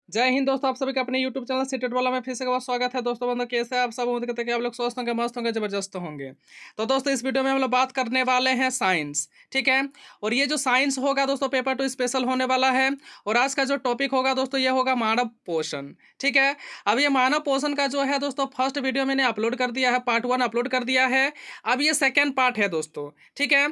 जय हिंद दोस्तों, आप सभी का अपने YouTube चैनल सीटेट वाला में फिर से एक बार स्वागत है। दोस्तों बंधु, कैसे हैं आप सब? उम्मीद करते हैं कि आप लोग स्वस्थ होंगे, मस्त होंगे, जबरदस्त होंगे। तो दोस्तों इस वीडियो में हम लोग बात करने वाले हैं साइंस, ठीक है। और ये जो साइंस होगा दोस्तों पेपर 2 स्पेशल होने वाला है। और आज का जो टॉपिक होगा दोस्तों ये होगा मानव पोषण, ठीक है। अब ये मानव पोषण का जो है दोस्तों फर्स्ट वीडियो मैंने अपलोड कर दिया है, पार्ट 1 अपलोड कर दिया है। अब ये सेकेंड पार्ट है दोस्तों, ठीक है।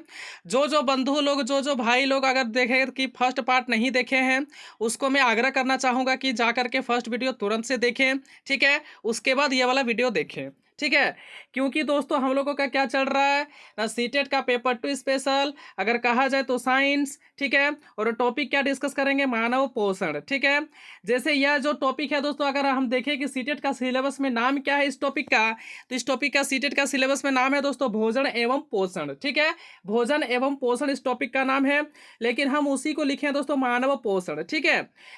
जो बंधु लोग, जो भाई लोग अगर देखे कि फर्स्ट पार्ट नहीं देखे हैं, उसको मैं आग्रह करना चाहूँगा कि जा करके फर्स्ट वीडियो तुरंत से देखें, ठीक है। उसके बाद ये वाला वीडियो देखें, ठीक है। क्योंकि दोस्तों हम लोगों का क्या चल रहा है ना, सीटेट का पेपर 2 स्पेशल, अगर कहा जाए तो साइंस, ठीक है। और टॉपिक क्या डिस्कस करेंगे, मानव पोषण, ठीक है। जैसे यह जो टॉपिक है दोस्तों, अगर हम देखें कि सीटेट का सिलेबस में नाम क्या है इस टॉपिक का, तो इस टॉपिक का सीटेट का सिलेबस में नाम है दोस्तों भोजन एवं पोषण, ठीक है। भोजन एवं पोषण इस टॉपिक का नाम है, लेकिन हम उसी को लिखे हैं दोस्तों मानव पोषण, ठीक है।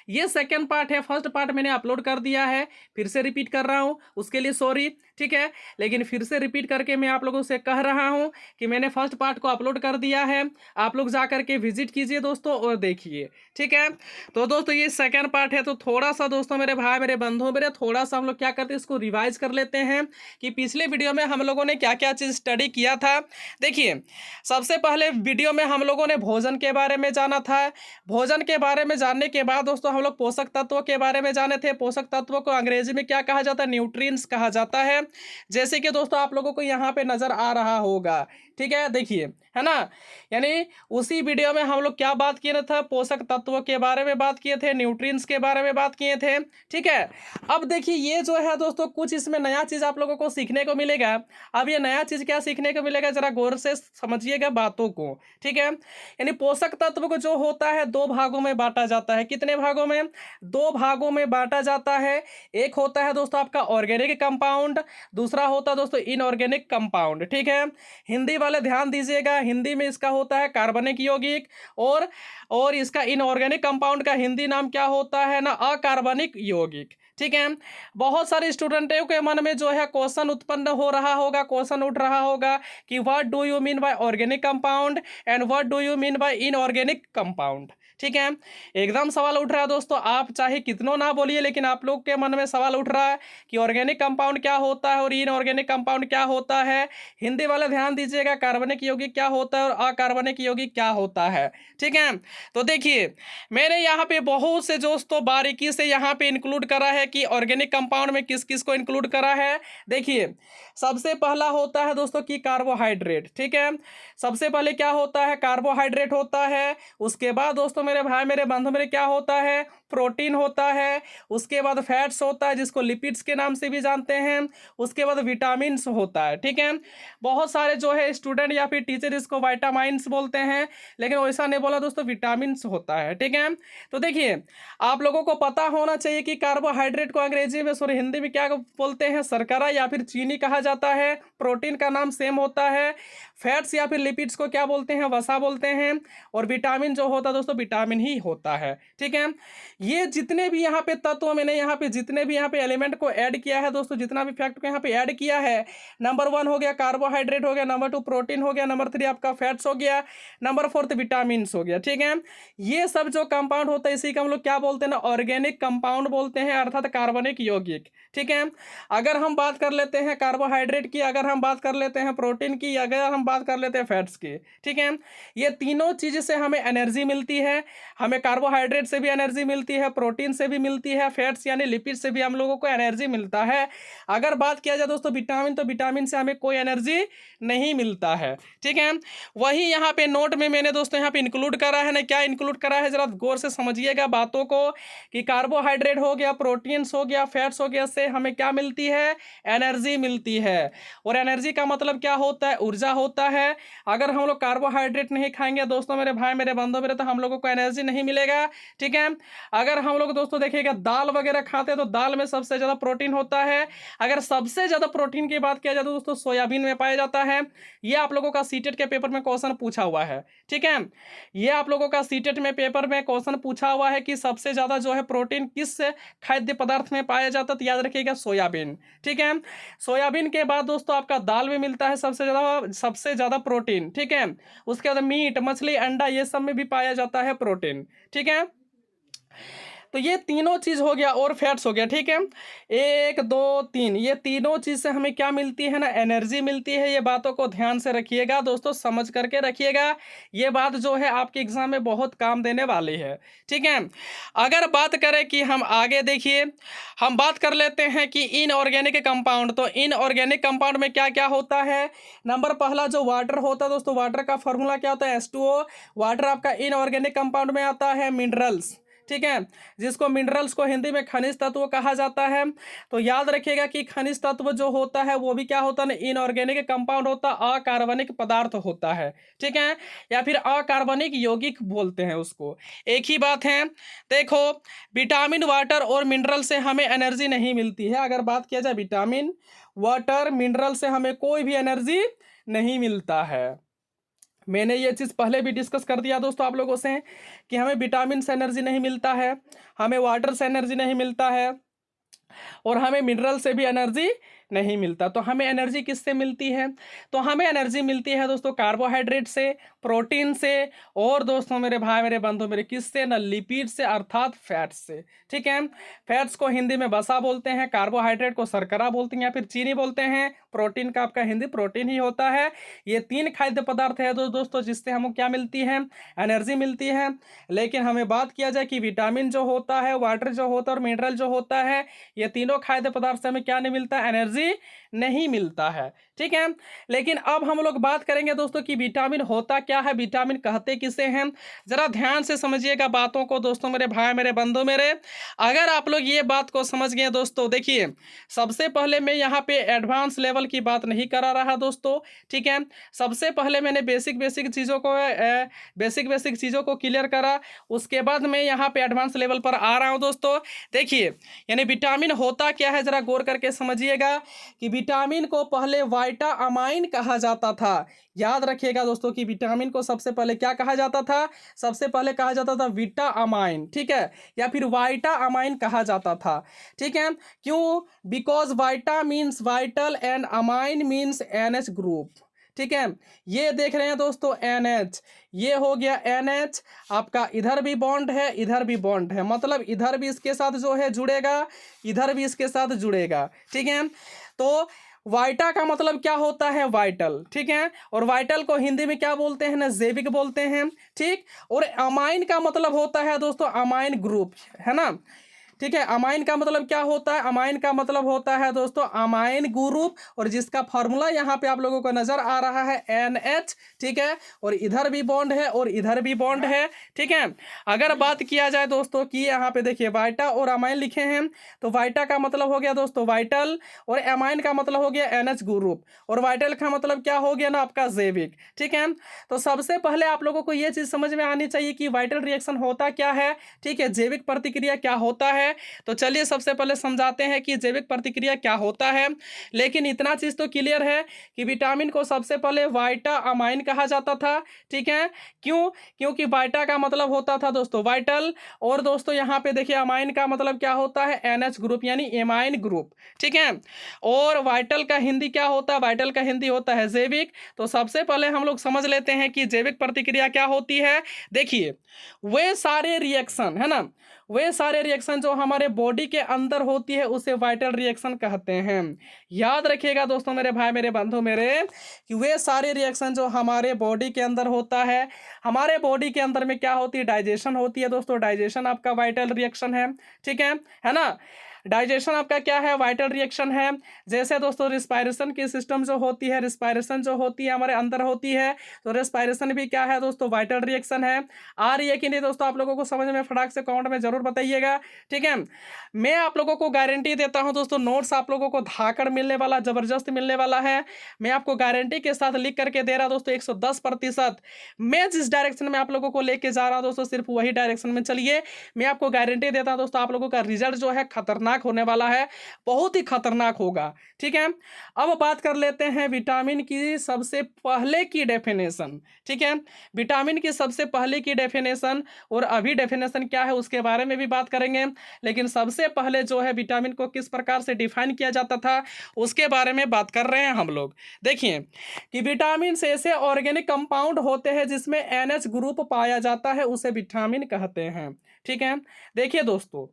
ये सेकंड पार्ट है, फर्स्ट पार्ट मैंने अपलोड कर दिया है, फिर से रिपीट कर रहा हूं, उसके लिए सॉरी, ठीक है। लेकिन फिर से रिपीट करके मैं आप लोगों से कह रहा हूं कि मैंने फर्स्ट पार्ट को अपलोड कर दिया है, आप लोग जा करके विजिट कीजिए दोस्तों और देखिए, ठीक है। तो दोस्तों ये सेकंड पार्ट है, तो थोड़ा सा दोस्तों मेरे भाई मेरे बंधु मेरे थोड़ा सा हम लोग क्या करते हैं, इसको रिवाइज कर लेते हैं कि पिछले वीडियो में हम लोगों ने क्या क्या चीज़ स्टडी किया था। देखिए, सबसे पहले वीडियो में हम लोगों ने भोजन के बारे में जाना था। भोजन के बारे में जानने के बाद दोस्तों हम लोग पोषक तत्वों के बारे में जाने थे। पोषक तत्वों को अंग्रेजी में क्या कहा जाता है, न्यूट्रिएंट्स कहा जाता है। जैसे कि दोस्तों आप लोगों को यहाँ पे नजर आ रहा होगा, ठीक है, देखिए, है ना। यानी उसी वीडियो में हम लोग क्या बात किए थे, पोषक तत्वों के बारे में बात किए थे, न्यूट्रिएंट्स के बारे में बात किए थे, ठीक है। अब देखिए ये जो है दोस्तों कुछ इसमें नया चीज आप लोगों को सीखने को मिलेगा। अब ये नया चीज क्या सीखने को मिलेगा, जरा गौर से समझिएगा बातों को, ठीक है। यानी पोषक तत्व को जो होता है दो भागों में बांटा जाता है। कितने भागों में, दो भागों में बांटा जाता है। एक होता है दोस्तों आपका ऑर्गेनिक कंपाउंड, दूसरा होता है दोस्तों इनऑर्गेनिक कंपाउंड, ठीक है। हिंदी वाले ध्यान दीजिएगा, हिंदी में इसका होता है कार्बनिक यौगिक, और इसका इनऑर्गेनिक कंपाउंड का हिंदी नाम क्या होता है ना, अकार्बनिक यौगिक, ठीक है। बहुत सारे स्टूडेंटों के मन में जो है क्वेश्चन उत्पन्न हो रहा होगा, क्वेश्चन उठ रहा होगा कि what do you mean by organic compound and what do you mean by inorganic compound, ठीक है। एकदम सवाल उठ रहा है दोस्तों, आप चाहे कितनों ना बोलिए लेकिन आप लोग के मन में सवाल उठ रहा है कि ऑर्गेनिक कंपाउंड क्या होता है और इनऑर्गेनिक कंपाउंड क्या होता है। हिंदी वाले ध्यान दीजिएगा, कार्बनिक यौगिक क्या होता है और अकार्बनिक यौगिक क्या होता है, ठीक है। तो देखिए मैंने यहाँ पे बहुत से दोस्तों बारीकी से यहाँ पे इंक्लूड करा है कि ऑर्गेनिक कंपाउंड में किस किस को इंक्लूड करा है। देखिए सबसे पहला होता है दोस्तों कि कार्बोहाइड्रेट, ठीक है। सबसे पहले क्या होता है, कार्बोहाइड्रेट होता है। उसके बाद दोस्तों मेरे भाई मेरे बंधु मेरे क्या होता है, प्रोटीन होता है। उसके बाद फैट्स होता है जिसको लिपिड्स के नाम से भी जानते हैं। उसके बाद विटामिन होता है, ठीक है। बहुत सारे जो है स्टूडेंट या फिर टीचर इसको विटामिन्स बोलते हैं, लेकिन वैसा नहीं बोला दोस्तों, विटामिन होता है, ठीक है। तो देखिए आप लोगों को पता होना चाहिए कि कार्बोहाइड्रेट को अंग्रेजी में सॉरी हिंदी में क्या बोलते हैं, शर्करा या फिर चीनी कहा जाता है। प्रोटीन का नाम सेम होता है। फैट्स या फिर लिपिड्स को क्या बोलते हैं, वसा बोलते हैं। और विटामिन जो होता है दोस्तों विटामिन ही होता है, ठीक है। ये जितने भी यहाँ पे तत्व मैंने यहाँ पे जितने भी यहाँ पे एलिमेंट को ऐड किया है दोस्तों, जितना भी फैक्ट को यहाँ पे ऐड किया है, नंबर 1 हो गया कार्बोहाइड्रेट हो गया, नंबर 2 प्रोटीन हो गया, नंबर 3 आपका फैट्स हो गया, नंबर 4 विटामिन हो गया, ठीक है। ये सब जो कंपाउंड होता है इसी का हम लोग क्या बोलते हैं ना, ऑर्गेनिक कंपाउंड बोलते हैं, अर्थात कार्बनिक यौगिक, ठीक है। अगर हम बात कर लेते हैं कार्बोहाइड्रेट की, अगर हम बात कर लेते हैं प्रोटीन की, अगर हम बात कर लेते हैं फैट्स की, ठीक है। ये तीनों चीज से हमें एनर्जी मिलती है। हमें कार्बोहाइड्रेट से भी एनर्जी मिलती है, प्रोटीन से भी मिलती है, फैट्स यानी लिपिड से भी हम लोगों को एनर्जी मिलता है। अगर बात किया जाए दोस्तों विटामिन, तो विटामिन से हमें कोई एनर्जी नहीं मिलता है, ठीक है। वही यहाँ पे नोट में मैंने दोस्तों यहाँ पे इंक्लूड करा है ना, क्या इंक्लूड करा है, जरा गौर से समझिएगा बातों को कि कार्बोहाइड्रेट हो गया, प्रोटीन्स हो गया, फैट्स हो गया, से हमें क्या मिलती है, एनर्जी मिलती है। और एनर्जी का मतलब क्या होता है, ऊर्जा होता है। अगर हम लोग कार्बोहाइड्रेट नहीं खाएंगे दोस्तों मेरे भाई मेरे बंधु मेरे, तो हम लोगों को एनर्जी नहीं मिलेगा, ठीक है। अगर हम लोग दोस्तों देखिएगा दाल वगैरह खाते हैं तो दाल में सबसे ज़्यादा प्रोटीन होता है। अगर सबसे ज़्यादा प्रोटीन की बात किया जाए तो दोस्तों सोयाबीन में पाया जाता है। ये आप लोगों का सीटेट के पेपर में क्वेश्चन पूछा हुआ है, ठीक है। ये आप लोगों का सीटेट में पेपर में क्वेश्चन पूछा हुआ है कि सबसे ज़्यादा जो है प्रोटीन किस खाद्य पदार्थ में पाया जाता है, तो याद रखिएगा सोयाबीन, ठीक है। सोयाबीन के बाद दोस्तों आपका दाल में मिलता है सबसे ज़्यादा प्रोटीन, ठीक है। उसके बाद मीट मछली अंडा ये सब में भी पाया जाता है प्रोटीन, ठीक है। तो ये तीनों चीज़ हो गया और फैट्स हो गया, ठीक है। 1 2 3 ये तीनों चीज़ से हमें क्या मिलती है ना, एनर्जी मिलती है। ये बातों को ध्यान से रखिएगा दोस्तों, समझ करके रखिएगा। ये बात जो है आपके एग्जाम में बहुत काम देने वाली है, ठीक है। अगर बात करें कि हम आगे देखिए, हम बात कर लेते हैं कि इनऑर्गेनिक कंपाउंड। तो इनऑर्गेनिक कंपाउंड में क्या क्या होता है। नंबर पहला जो वाटर होता है दोस्तों, वाटर का फॉर्मूला क्या होता है, H2O। वाटर आपका इनऑर्गेनिक कंपाउंड में आता है। मिनरल्स, ठीक है, जिसको मिनरल्स को हिंदी में खनिज तत्व कहा जाता है। तो याद रखिएगा कि खनिज तत्व जो होता है वो भी क्या होता है, इनऑर्गेनिक कंपाउंड होता है, अकार्बनिक पदार्थ होता है, ठीक है, या फिर अकार्बनिक यौगिक बोलते हैं उसको, एक ही बात है। देखो, विटामिन, वाटर और मिनरल से हमें एनर्जी नहीं मिलती है। अगर बात किया जाए विटामिन, वाटर, मिनरल से हमें कोई भी एनर्जी नहीं मिलता है। मैंने ये चीज़ पहले भी डिस्कस कर दिया दोस्तों आप लोगों से कि हमें विटामिन से एनर्जी नहीं मिलता है, हमें वाटर से एनर्जी नहीं मिलता है, और हमें मिनरल से भी एनर्जी नहीं मिलता। तो हमें एनर्जी किससे मिलती है, तो हमें एनर्जी मिलती है दोस्तों कार्बोहाइड्रेट से, प्रोटीन से, और दोस्तों मेरे भाई मेरे बंधु मेरे किससे ना, लिपिड से, अर्थात फैट्स से, ठीक है। फैट्स को हिंदी में वसा बोलते हैं, कार्बोहाइड्रेट को शर्करा बोलते हैं या फिर चीनी बोलते हैं, प्रोटीन का आपका हिंदी प्रोटीन ही होता है। ये तीन खाद्य पदार्थ है दोस्तों जिससे हमको क्या मिलती है, एनर्जी मिलती है। लेकिन हमें बात किया जाए कि विटामिन जो होता है, वाटर जो होता है और मिनरल जो होता है, ये तीनों खाद्य पदार्थ से हमें क्या नहीं मिलता, एनर्जी नहीं मिलता है, ठीक है। लेकिन अब हम लोग बात करेंगे दोस्तों कि विटामिन होता क्या है, विटामिन कहते किसे हैं। जरा ध्यान से समझिएगा बातों को दोस्तों मेरे भाई मेरे बंधु मेरे। अगर आप लोग ये बात को समझ गए दोस्तों, देखिए सबसे पहले मैं यहाँ पे एडवांस लेवल की बात नहीं करा रहा दोस्तों, ठीक है। सबसे पहले मैंने बेसिक बेसिक चीज़ों को क्लियर करा, उसके बाद मैं यहाँ पे एडवांस लेवल पर आ रहा हूँ दोस्तों। देखिए, यानी विटामिन होता क्या है जरा गौर करके समझिएगा कि विटामिन को पहले वाइटा अमाइन कहा जाता था। याद रखिएगा दोस्तों कि विटामिन को सबसे पहले क्या कहा जाता था, सबसे पहले कहा जाता था विटा अमाइन, ठीक है, या फिर वाइटा अमाइन कहा जाता था, ठीक है। क्यों, because vita means vital and amine means NH group, ठीक है। ये देख रहे हैं दोस्तों NH, ये हो गया NH, आपका इधर भी बॉन्ड है इधर भी बॉन्ड है, मतलब इधर भी इसके साथ जो है जुड़ेगा, इधर भी इसके साथ जुड़ेगा, ठीक है। तो वाइटा का मतलब क्या होता है, वाइटल, ठीक है, और वाइटल को हिंदी में क्या बोलते हैं ना, जैविक बोलते हैं, ठीक। और अमाइन का मतलब होता है दोस्तों अमाइन ग्रुप, है ना, ठीक है। अमाइन का मतलब क्या होता है, अमाइन का मतलब होता है दोस्तों अमाइन ग्रुप, और जिसका फॉर्मूला यहाँ पे आप लोगों को नजर आ रहा है NH, ठीक है, और इधर भी बॉन्ड है और इधर भी बॉन्ड है, ठीक है। अगर बात किया जाए दोस्तों कि यहाँ पे देखिए वाइटा और अमाइन लिखे हैं, तो वाइटा का मतलब हो गया दोस्तों वाइटल, और अमाइन का मतलब हो गया NH ग्रुप, और वाइटल का मतलब क्या हो गया ना आपका जैविक, ठीक है। तो सबसे पहले आप लोगों को ये चीज़ समझ में आनी चाहिए कि वाइटल रिएक्शन होता क्या है, ठीक है, जैविक प्रतिक्रिया क्या होता है। तो चलिए सबसे पहले समझाते हैं कि जैविक प्रतिक्रिया क्या होता है। लेकिन इतना चीज तो क्लियर है कि विटामिन को सबसे पहले वाइटा अमाइन कहा जाता था, ठीक है। क्यों, क्योंकि वाइटा का मतलब होता था दोस्तों वाइटल, और दोस्तों यहाँ पे देखिए अमाइन का मतलब क्या होता है, NH ग्रुप यानी एमाइन ग्रुप, ठीक है। और वाइटल का हिंदी क्या होता है, वाइटल का हिंदी होता है जैविक। तो सबसे पहले हम लोग समझ लेते हैं कि जैविक प्रतिक्रिया क्या होती है। देखिए, वे सारे रिएक्शन है ना, वे सारे रिएक्शन जो हमारे बॉडी के अंदर होती है उसे वाइटल रिएक्शन कहते हैं। याद रखिएगा दोस्तों मेरे भाई मेरे बंधु मेरे कि वे सारे रिएक्शन जो हमारे बॉडी के अंदर होता है, हमारे बॉडी के अंदर में क्या होती है, डाइजेशन होती है दोस्तों, डाइजेशन आपका वाइटल रिएक्शन है, ठीक है ना। डाइजेशन आपका क्या है, वाइटल रिएक्शन है। जैसे दोस्तों रिस्पायरेशन की सिस्टम जो होती है, रिस्पायरेशन जो होती है हमारे अंदर होती है, तो रिस्पायरेशन भी क्या है दोस्तों, वाइटल रिएक्शन है। आ रही है कि नहीं दोस्तों आप लोगों को समझ में, फटाक से कमेंट में जरूर बताइएगा, ठीक है। मैं आप लोगों को गारंटी देता हूं दोस्तों, नोट्स आप लोगों को धाकड़ मिलने वाला, जबरदस्त मिलने वाला है। मैं आपको गारंटी के साथ लिख करके दे रहा दोस्तों 110%। मैं जिस डायरेक्शन में आप लोगों को लेके जा रहा हूं दोस्तों, सिर्फ वही डायरेक्शन में चलिए। मैं आपको गारंटी देता हूं दोस्तों, आप लोगों का रिजल्ट जो है खतरनाक खतरनाक होने वाला है, बहुत ही खतरनाक होगा। ठीक है, अब बात कर लेते हैं विटामिन की सबसे पहले की डेफिनेशन। ठीक है, विटामिन की सबसे पहले की डेफिनेशन और अभी डेफिनेशन क्या है उसके बारे में भी बात करेंगे, लेकिन सबसे पहले जो है विटामिन को किस प्रकार से डिफाइन किया जाता था उसके बारे में बात कर रहे हैं हम लोग। देखिए कि विटामिन से ऐसे ऑर्गेनिक कंपाउंड होते हैं जिसमें एनएच ग्रुप पाया जाता है, उसे विटामिन कहते हैं। ठीक है, देखिए दोस्तों,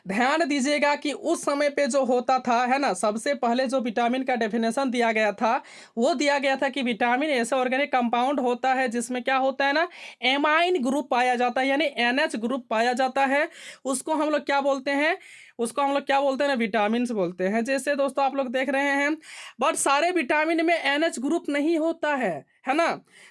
ध्यान दीजिएगा कि उस समय पे जो होता था, है ना, सबसे पहले जो विटामिन का डेफिनेशन दिया गया था वो दिया गया था कि विटामिन ऐसा ऑर्गेनिक कंपाउंड होता है जिसमें क्या होता है ना, एमाइन ग्रुप पाया जाता है, यानी एनएच ग्रुप पाया जाता है। उसको हम लोग क्या बोलते हैं, उसको हम लोग क्या बोलते हैं ना, विटामिन बोलते हैं। जैसे दोस्तों आप लोग देख रहे हैं, बट सारे विटामिन में एनएच ग्रुप नहीं होता है ना।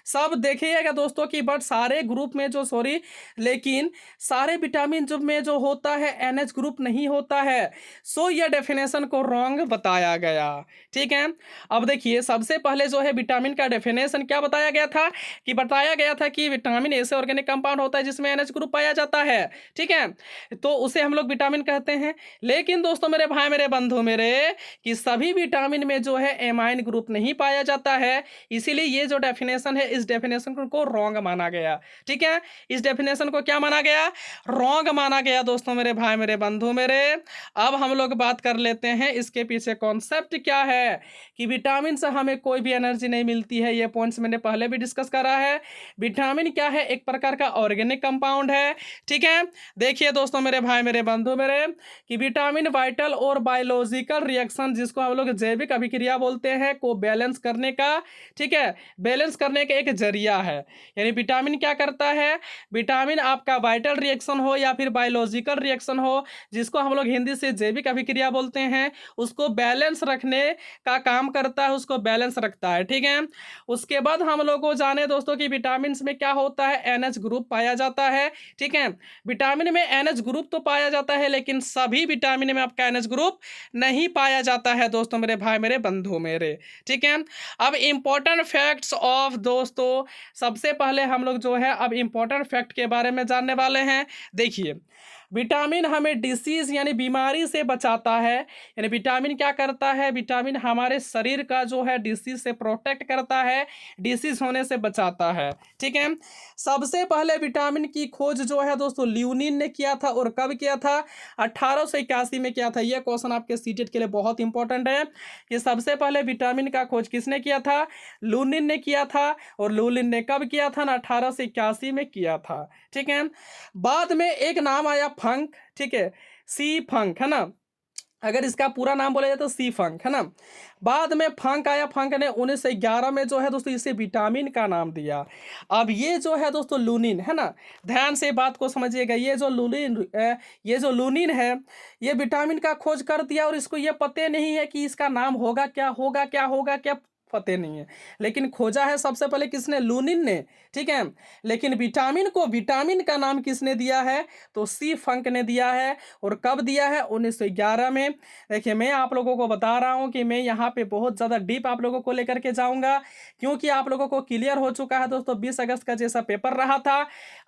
सब देखिएगा दोस्तों कि बट सारे ग्रुप में जो सॉरी लेकिन सारे विटामिन जो में जो होता है एनएच ग्रुप नहीं होता है। सो यह डेफिनेशन को रॉन्ग बताया गया। ठीक है, अब देखिए सबसे पहले जो है विटामिन का डेफिनेशन क्या बताया गया था, कि बताया गया था कि विटामिन ऐसे ऑर्गेनिक कंपाउंड होता है जिसमें एनएच ग्रुप पाया जाता है। ठीक है, तो उसे हम लोग विटामिन कहते हैं। लेकिन दोस्तों मेरे भाई मेरे बंधु मेरे, कि सभी विटामिन में जो है एमाइन ग्रुप नहीं पाया जाता है, इसीलिए ये जो डेफिनेशन है इस डेफिनेशन को रॉन्ग माना गया। ठीक है, इस डेफिनेशन को क्या माना गया, रॉन्ग माना गया दोस्तों मेरे भाई मेरे बंधु मेरे। अब हम लोग बात कर लेते हैं इसके पीछे कॉन्सेप्ट क्या है, कि विटामिन से हमें कोई भी एनर्जी नहीं मिलती है। ये पॉइंट्स मैंने पहले भी डिस्कस करा है। विटामिन क्या है, एक प्रकार का ऑर्गेनिक कंपाउंड है। ठीक है, देखिए दोस्तों मेरे भाई मेरे बंधु मेरे, कि विटामिन वाइटल और बायोलॉजिकल रिएक्शन जिसको हम लोग जैविक अभिक्रिया बोलते हैं को बैलेंस करने का, ठीक है, बैलेंस करने का एक जरिया है। यानी विटामिन क्या करता है, विटामिन आपका वाइटल रिएक्शन हो या फिर बायोलॉजिकल रिएक्शन हो, जिसको हम लोग हिंदी से जैविक अभिक्रिया बोलते हैं, उसको बैलेंस रखने का काम करता है, उसको बैलेंस रखता है। ठीक है, उसके बाद हम लोग को जाने दोस्तों कि विटामिन में क्या होता है, एनएच ग्रुप पाया जाता है। ठीक है, विटामिन में एनएच ग्रुप तो पाया जाता है लेकिन सभी विटामिन में आपका एनएच ग्रुप नहीं पाया जाता है दोस्तों मेरे भाई मेरे बंधु मेरे। ठीक है, अब इंपॉर्टेंट फैक्ट्स ऑफ दोस्तों, सबसे पहले हम लोग जो है अब इंपॉर्टेंट फैक्ट के बारे में जानने वाले हैं। देखिए विटामिन हमें डिसीज यानी बीमारी से बचाता है। यानी विटामिन क्या करता है, विटामिन हमारे शरीर का जो है डिसीज से प्रोटेक्ट करता है, डिसीज होने से बचाता है। ठीक है, सबसे पहले विटामिन की खोज जो है दोस्तों ल्यूनिन ने किया था, और कब किया था, 1881 में किया था। यह क्वेश्चन आपके सीटेट के लिए बहुत इंपॉर्टेंट है कि सबसे पहले विटामिन का खोज किसने किया था, लूनिन ने किया था। और लूनिन ने कब किया था ना, 1881 में किया था। ठीक है, बाद में एक नाम आया फंक। ठीक है, सी फंक, है ना, अगर इसका पूरा नाम बोला जाए तो सी फंक, है ना। बाद में फंक आया, फंक ने 1911 में जो है दोस्तों इसे विटामिन का नाम दिया। अब ये जो है दोस्तों लूनिन, है ना, ध्यान से बात को समझिएगा, ये जो लूनिन है ये विटामिन का खोज कर दिया, और इसको ये पता नहीं है कि इसका नाम होगा क्या, होगा क्या, होगा क्या, पते नहीं है। लेकिन खोजा है सबसे पहले किसने, लूनिन ने। ठीक है, लेकिन विटामिन को विटामिन का नाम किसने दिया है, तो सी फंक ने दिया है। और कब दिया है, 1911 में। देखिए मैं आप लोगों को बता रहा हूं कि मैं यहाँ पे बहुत ज़्यादा डीप आप लोगों को लेकर के जाऊंगा, क्योंकि आप लोगों को क्लियर हो चुका है दोस्तों 20 अगस्त का जैसा पेपर रहा था।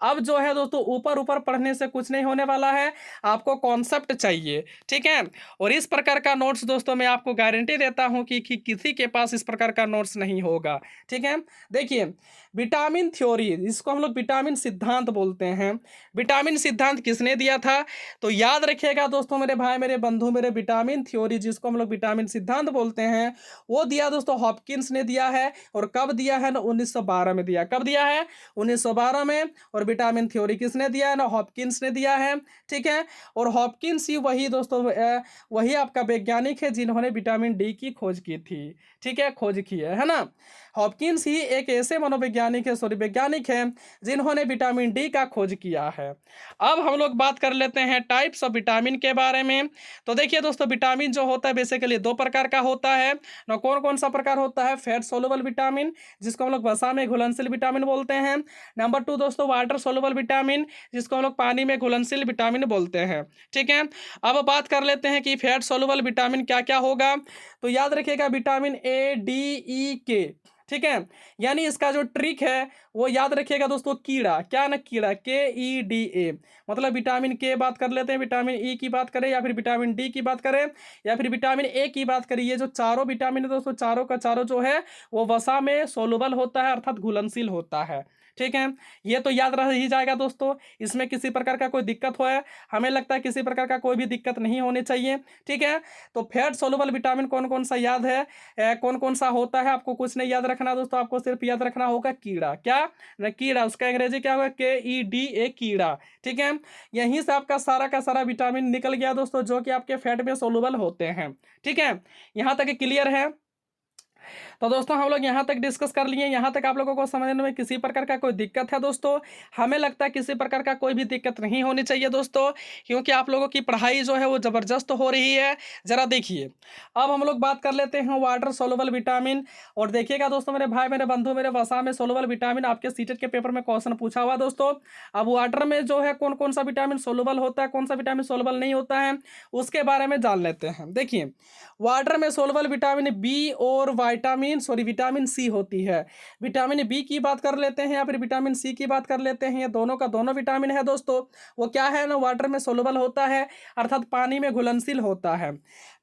अब जो है दोस्तों ऊपर ऊपर पढ़ने से कुछ नहीं होने वाला है, आपको कॉन्सेप्ट चाहिए। ठीक है, और इस प्रकार का नोट्स दोस्तों मैं आपको गारंटी देता हूं कि किसी के पास इस प्रकार का नोट्स नहीं होगा। ठीक है, देखिए विटामिन थ्योरी, इसको हम लोग विटामिन सिद्धांत बोलते हैं। विटामिन सिद्धांत किसने दिया था, तो याद रखिएगा दोस्तों मेरे भाई मेरे बंधु मेरे, विटामिन थ्योरी जिसको हम लोग विटामिन सिद्धांत बोलते हैं वो दिया दोस्तों हॉपकिंस ने दिया है। और कब दिया है ना, 1912 में दिया। कब दिया है, 1912 में। और विटामिन थ्योरी किसने दिया है ना, हॉपकिंस ने दिया है। ठीक है, और हॉपकिंस ही वही दोस्तों वही आपका वैज्ञानिक है जिन्होंने विटामिन डी की खोज की थी। ठीक है, खोज की है ना। हॉपकिंस ही एक ऐसे मनोवैज्ञानिक है, सॉरी वैज्ञानिक है, जिन्होंने विटामिन डी का खोज किया है। अब हम लोग बात कर लेते हैं टाइप्स ऑफ विटामिन के बारे में। तो देखिए दोस्तों विटामिन जो होता है बेसिकली दो प्रकार का होता है ना। कौन कौन सा प्रकार होता है, फैट सोलुबल विटामिन जिसको हम लोग वसा में घुलनशील विटामिन बोलते हैं। नंबर 2 दोस्तों वाटर सोलुबल विटामिन जिसको हम लोग पानी में घुलनशील विटामिन बोलते हैं। ठीक है, अब बात कर लेते हैं कि फैट सोलुबल विटामिन क्या क्या होगा। तो याद रखिएगा विटामिन ए, डी, ई, के। ठीक है। यानी इसका जो ट्रिक है वो याद रखिएगा दोस्तों, कीड़ा, क्या ना कीड़ा, KEDA, मतलब विटामिन के बात कर लेते हैं, विटामिन ई की बात करें, या फिर विटामिन डी की बात करें, या फिर विटामिन ए की बात करें। ये जो चारों विटामिन है दोस्तों, चारों का चारों जो है वो वसा में सोलुबल होता है, अर्थात घुलनशील होता है। ठीक है, ये तो याद रह ही जाएगा दोस्तों। इसमें किसी प्रकार का कोई दिक्कत हो है, हमें लगता है किसी प्रकार का कोई भी दिक्कत नहीं होनी चाहिए। ठीक है, तो फैट सोलुबल विटामिन कौन कौन सा याद है, कौन कौन सा होता है, आपको कुछ नहीं याद रखना दोस्तों, आपको सिर्फ याद रखना होगा कीड़ा। क्या ना कीड़ा, उसका अंग्रेजी क्या होगा, KEDA, कीड़ा। ठीक है, यहीं से आपका सारा का सारा विटामिन निकल गया दोस्तों, जो कि आपके फैट में सोलुबल होते हैं। ठीक है, यहां तक क्लियर है। तो दोस्तों हम लोग यहाँ तक डिस्कस कर लिए, यहाँ तक आप लोगों को समझने में किसी प्रकार का कोई दिक्कत है दोस्तों? हमें लगता है किसी प्रकार का कोई भी दिक्कत नहीं होनी चाहिए दोस्तों, क्योंकि आप लोगों की पढ़ाई जो है वो ज़बरदस्त हो रही है। ज़रा देखिए, अब हम लोग बात कर लेते हैं वाटर सोलुबल विटामिन। और देखिएगा दोस्तों, मेरे भाई, मेरे बंधु, मेरे वसा में सोलुबल विटामिन आपके सीटेट के पेपर में क्वेश्चन पूछा हुआ दोस्तों। अब वाटर में जो है कौन कौन सा विटामिन सोलुबल होता है, कौन सा विटामिन सोलुबल नहीं होता है, उसके बारे में जान लेते हैं। देखिए, वाटर में सोलुबल विटामिन बी और विटामिन सी होती है। विटामिन बी की बात कर लेते हैं या फिर विटामिन सी की बात कर लेते हैं, ये दोनों का दोनों विटामिन है दोस्तों। वो क्या है ना, वाटर में सोलुबल होता है, अर्थात पानी में घुलनशील होता है।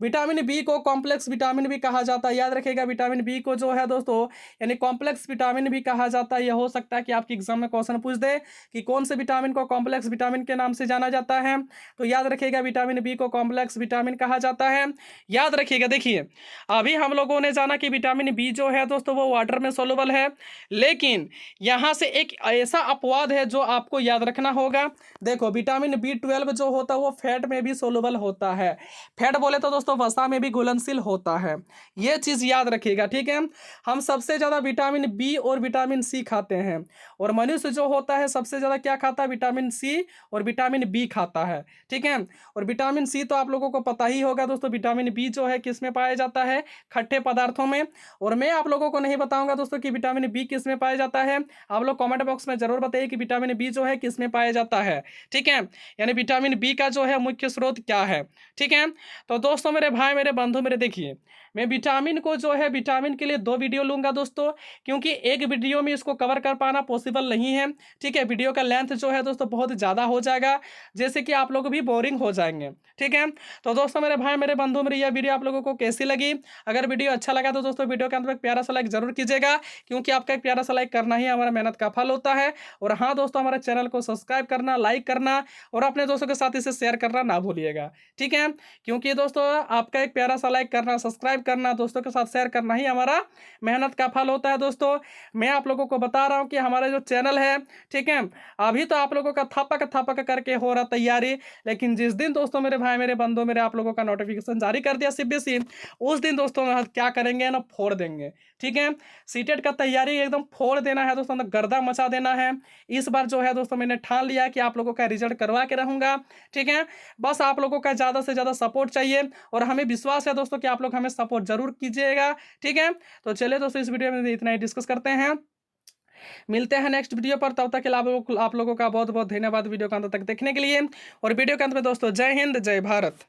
विटामिन बी को कॉम्प्लेक्स विटामिन भी कहा जाता है, याद रखिएगा। विटामिन बी को जो है दोस्तों, यानी कॉम्प्लेक्स विटामिन भी कहा जाता है। यह हो सकता है कि आपके एग्जाम में क्वेश्चन पूछ दे कि कौन से विटामिन को कॉम्प्लेक्स विटामिन के नाम से जाना जाता है, तो याद रखिएगा विटामिन बी को कॉम्प्लेक्स विटामिन कहा जाता है। याद रखिएगा। देखिए, अभी हम लोगों ने जाना कि विटामिन बी जो है दोस्तों वो वाटर में सोलुबल है, लेकिन यहां से एक ऐसा अपवाद है जो आपको याद रखना होगा। देखो, विटामिन B12 जो होता है वो फैट में भी सोलुबल होता है। फैट बोले तो दोस्तों वसा में भी घुलनशील होता है, ये चीज याद रखिएगा। ठीक है, हम सबसे ज्यादा विटामिन बी और विटामिन सी खाते हैं, और मनुष्य जो होता है सबसे ज्यादा क्या खाता है, विटामिन सी और विटामिन बी खाता है। ठीक है, और विटामिन सी तो आप लोगों को पता ही होगा दोस्तों। विटामिन बी जो है किस में पाया जाता है, खट्टे पदार्थों में। और मैं आप लोगों को नहीं बताऊंगा दोस्तों कि विटामिन बी किस में पाया जाता है। आप लोग कमेंट बॉक्स में जरूर बताइए कि विटामिन बी जो है किस में पाया जाता है। ठीक है, यानी विटामिन बी का जो है मुख्य स्रोत क्या है। ठीक है, तो दोस्तों, मेरे भाई, मेरे बंधु, मेरे देखिए, मैं विटामिन को जो है, विटामिन के लिए 2 वीडियो लूंगा दोस्तों, क्योंकि एक वीडियो में इसको कवर कर पाना पॉसिबल नहीं है। ठीक है, वीडियो का लेंथ जो है दोस्तों बहुत ज़्यादा हो जाएगा, जैसे कि आप लोग भी बोरिंग हो जाएंगे। ठीक है, तो दोस्तों, मेरे भाई, मेरे बंधु, मेरी यह वीडियो आप लोगों को कैसी लगी? अगर वीडियो अच्छा लगा तो दोस्तों वीडियो के अंत में एक प्यारा सा लाइक जरूर कीजिएगा, क्योंकि आपका एक प्यारा सा लाइक करना ही हमारा मेहनत का फल होता है। और हाँ दोस्तों, हमारे चैनल को सब्सक्राइब करना, लाइक करना और अपने दोस्तों के साथ इसे शेयर करना ना भूलिएगा। ठीक है, क्योंकि दोस्तों आपका एक प्यारा सा लाइक करना, सब्सक्राइब करना, दोस्तों के साथ शेयर करना ही हमारा मेहनत का फल होता है। दोस्तों, मैं आप लोगों को बता रहा हूँ कि हमारा जो चैनल है, ठीक है, अभी तो आप लोगों का थपक थपक करके हो रहा तैयारी, लेकिन जिस दिन दोस्तों, मेरे भाई, मेरे बंधु, मेरे आप लोगों का नोटिफिकेशन जारी कर दिया CBSE, उस दिन दोस्तों हम क्या करेंगे ना, फोड़ देंगे। ठीक है, सीटेट का तैयारी एकदम फोड़ देना है दोस्तों, गर्दा मचा देना है। इस बार जो है दोस्तों मैंने ठान लिया कि आप लोगों का रिजल्ट करवा के रहूंगा। ठीक है, बस आप लोगों का ज़्यादा से ज़्यादा सपोर्ट चाहिए, और हमें विश्वास है दोस्तों कि आप लोग हमें सपोर्ट जरूर कीजिएगा। ठीक है, तो चलिए दोस्तों, इस वीडियो में इतना ही डिस्कस करते हैं, मिलते हैं नेक्स्ट वीडियो पर। तब तक के लिए आप लोगों का बहुत बहुत धन्यवाद वीडियो के अंत तक देखने के लिए। और वीडियो के अंत में दोस्तों, जय हिंद, जय भारत।